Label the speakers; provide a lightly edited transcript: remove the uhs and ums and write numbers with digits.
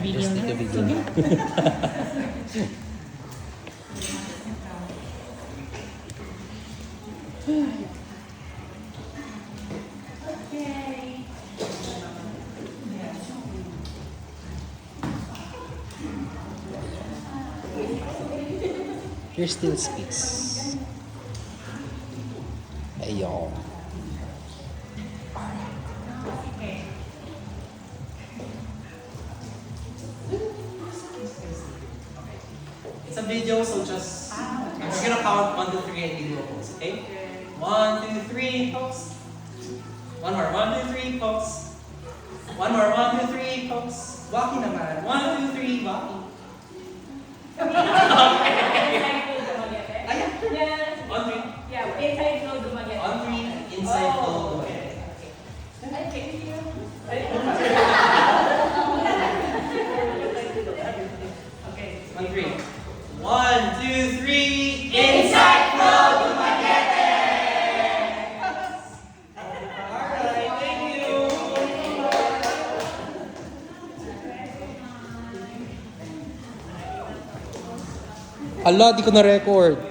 Speaker 1: video
Speaker 2: Just
Speaker 1: na.
Speaker 2: take a video.
Speaker 1: Sige.
Speaker 2: Here still speaks. Ayun.
Speaker 3: It's a video, so just we're gonna count 1, 2, 3 and video pose, okay? 1, 2, 3, pose. One more, 1, 2, 3, pose. One more, 1, 2, 3, pose. Walking naman. 1, 2, 3, walking. Ayan. 1, 3.
Speaker 1: Yeah, inside flow dumagat.
Speaker 3: 1, 3, inside flow. Okay. Okay, 1, 3. 1, 2, 3, inside flow, Dumaguete! Alright, thank you!
Speaker 2: Ala, di ko na-record.